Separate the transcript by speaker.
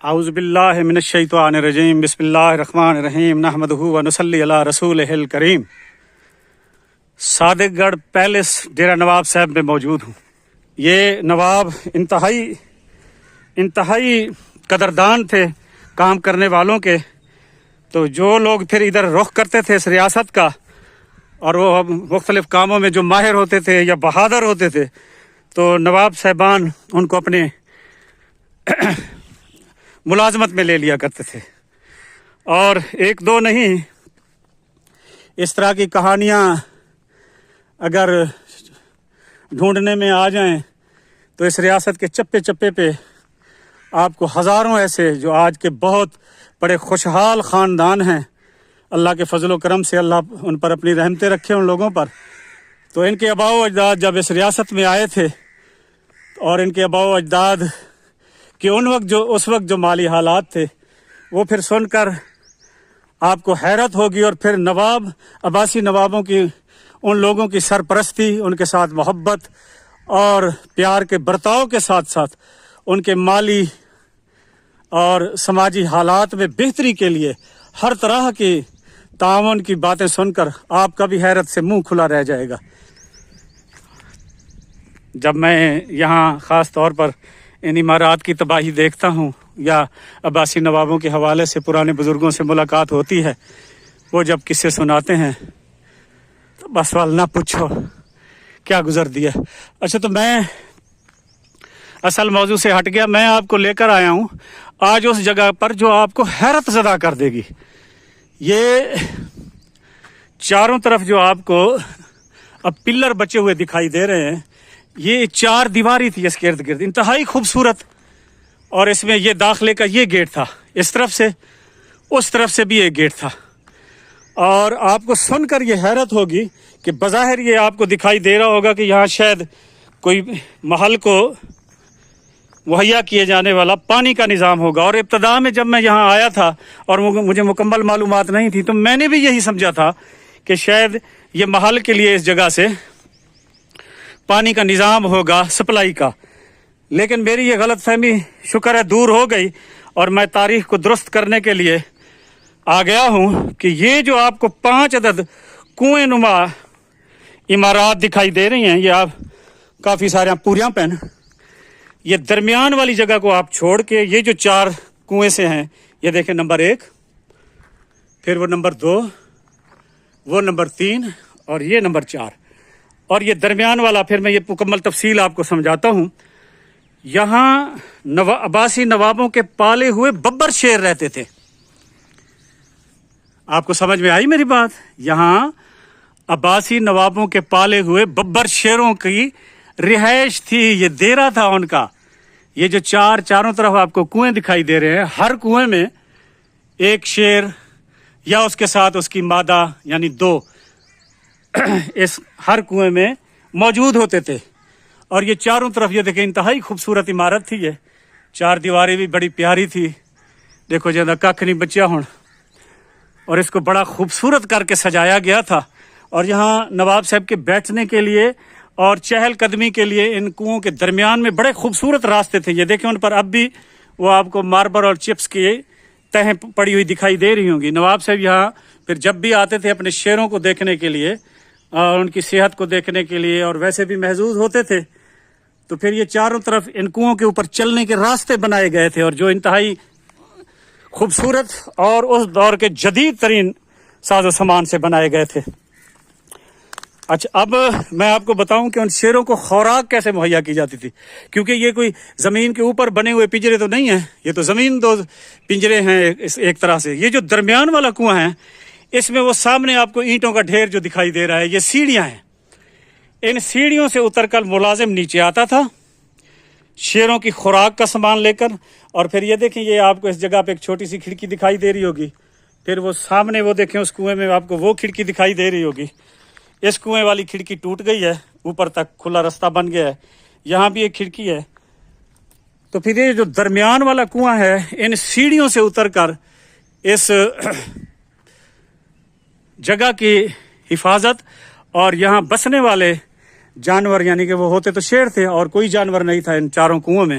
Speaker 1: اعوذ باللہ من الشیطان الرجیم بسم اللہ الرحمن الرحیم نحمدہ و نصلی علی رسولہ الکریم۔ صادق گڑھ پیلس ڈیرہ نواب صاحب میں موجود ہوں۔ یہ نواب انتہائی قدردان تھے کام کرنے والوں کے، تو جو لوگ پھر ادھر رخ کرتے تھے اس ریاست کا اور وہ مختلف کاموں میں جو ماہر ہوتے تھے یا بہادر ہوتے تھے، تو نواب صاحبان ان کو اپنے ملازمت میں لے لیا کرتے تھے۔ اور ایک دو نہیں، اس طرح کی کہانیاں اگر ڈھونڈنے میں آ جائیں تو اس ریاست کے چپے چپے پہ آپ کو ہزاروں ایسے جو آج کے بہت بڑے خوشحال خاندان ہیں، اللہ کے فضل و کرم سے اللہ ان پر اپنی رحمتیں رکھے ان لوگوں پر۔ تو ان کے آباء و اجداد جب اس ریاست میں آئے تھے اور ان کے آباء و اجداد کہ اس وقت جو مالی حالات تھے وہ پھر سن کر آپ کو حیرت ہوگی، اور پھر عباسی نوابوں کی ان لوگوں کی سرپرستی، ان کے ساتھ محبت اور پیار کے برتاؤ کے ساتھ ساتھ ان کے مالی اور سماجی حالات میں بہتری کے لیے ہر طرح کی تعاون کی باتیں سن کر آپ کا بھی حیرت سے منہ کھلا رہ جائے گا۔ جب میں یہاں خاص طور پر ان عمارات کی تباہی دیکھتا ہوں یا عباسی نوابوں کے حوالے سے پرانے بزرگوں سے ملاقات ہوتی ہے، وہ جب قصے سناتے ہیں تو بس سوال نہ پوچھو کیا گزر دیا۔ اچھا، تو میں اصل موضوع سے ہٹ گیا، میں آپ کو لے کر آیا ہوں آج اس جگہ پر جو آپ کو حیرت زدہ کر دے گی۔ یہ چاروں طرف جو آپ کو اب پلر بچے ہوئے دکھائی دے رہے ہیں، یہ 4 دیواری تھی اس کے ارد گرد، انتہائی خوبصورت، اور اس میں یہ داخلے کا یہ گیٹ تھا، اس طرف سے اس طرف سے بھی ایک گیٹ تھا۔ اور آپ کو سن کر یہ حیرت ہوگی کہ بظاہر یہ آپ کو دکھائی دے رہا ہوگا کہ یہاں شاید کوئی محل کو مہیا کیے جانے والا پانی کا نظام ہوگا۔ اور ابتدا میں جب میں یہاں آیا تھا اور مجھے مکمل معلومات نہیں تھی، تو میں نے بھی یہی سمجھا تھا کہ شاید یہ محل کے لیے اس جگہ سے پانی کا نظام ہوگا، سپلائی کا۔ لیکن میری یہ غلط فہمی شکر ہے دور ہو گئی، اور میں تاریخ کو درست کرنے کے لیے آ گیا ہوں کہ یہ جو آپ کو 5 عدد کنویں نما عمارات دکھائی دے رہی ہیں، یہ آپ کافی سارے پوریاں پہن، یہ درمیان والی جگہ کو آپ چھوڑ کے یہ جو 4 کنویں سے ہیں، یہ دیکھیں، نمبر 1، پھر وہ نمبر 2، وہ نمبر 3، اور یہ نمبر 4، اور یہ درمیان والا پھر میں یہ مکمل تفصیل آپ کو سمجھاتا ہوں۔ یہاں عباسی نوابوں کے پالے ہوئے ببر شیر رہتے تھے۔ آپ کو سمجھ میں آئی میری بات؟ یہاں عباسی نوابوں کے پالے ہوئے ببر شیروں کی رہائش تھی، یہ ڈیرا تھا ان کا۔ یہ جو چاروں طرف آپ کو کنویں دکھائی دے رہے ہیں، ہر کنویں میں ایک شیر یا اس کے ساتھ اس کی مادہ یعنی 2 اس ہر کنویں میں موجود ہوتے تھے۔ اور یہ چاروں طرف یہ دیکھیں، انتہائی خوبصورت عمارت تھی، یہ 4 دیواری بھی بڑی پیاری تھی۔ دیکھو جیسا کھ نہیں بچیا ہوں، اور اس کو بڑا خوبصورت کر کے سجایا گیا تھا۔ اور یہاں نواب صاحب کے بیٹھنے کے لیے اور چہل قدمی کے لیے ان کنووں کے درمیان میں بڑے خوبصورت راستے تھے۔ یہ دیکھیں، ان پر اب بھی وہ آپ کو ماربل اور چپس کی تہیں پڑی ہوئی دکھائی دے رہی ہوں گی۔ نواب صاحب یہاں پھر جب بھی آتے تھے اپنے شیروں کو دیکھنے کے لیے اور ان کی صحت کو دیکھنے کے لیے، اور ویسے بھی محظوظ ہوتے تھے، تو پھر یہ چاروں طرف ان کنووں کے اوپر چلنے کے راستے بنائے گئے تھے، اور جو انتہائی خوبصورت اور اس دور کے جدید ترین ساز و سامان سے بنائے گئے تھے۔ اچھا، اب میں آپ کو بتاؤں کہ ان شیروں کو خوراک کیسے مہیا کی جاتی تھی، کیونکہ یہ کوئی زمین کے اوپر بنے ہوئے پنجرے تو نہیں ہیں، یہ تو زمین دو پنجرے ہیں ایک طرح سے۔ یہ جو درمیان والا کنواں ہے، اس میں وہ سامنے آپ کو اینٹوں کا ڈھیر جو دکھائی دے رہا ہے، یہ سیڑھیاں ہیں۔ ان سیڑھیوں سے اتر کر ملازم نیچے آتا تھا شیروں کی خوراک کا سامان لے کر، اور پھر یہ دیکھیں، یہ آپ کو اس جگہ پہ ایک چھوٹی سی کھڑکی دکھائی دے رہی ہوگی، پھر وہ سامنے وہ دیکھیں اس کنویں میں آپ کو وہ کھڑکی دکھائی دے رہی ہوگی۔ اس کنویں والی کھڑکی ٹوٹ گئی ہے، اوپر تک کھلا راستہ بن گیا ہے، یہاں بھی ایک کھڑکی ہے۔ تو پھر یہ جو درمیان والا کنواں ہے، ان سیڑھیوں سے اتر کر اس جگہ کی حفاظت اور یہاں بسنے والے جانور، یعنی کہ وہ ہوتے تو شیر تھے اور کوئی جانور نہیں تھا ان 4 کنووں میں،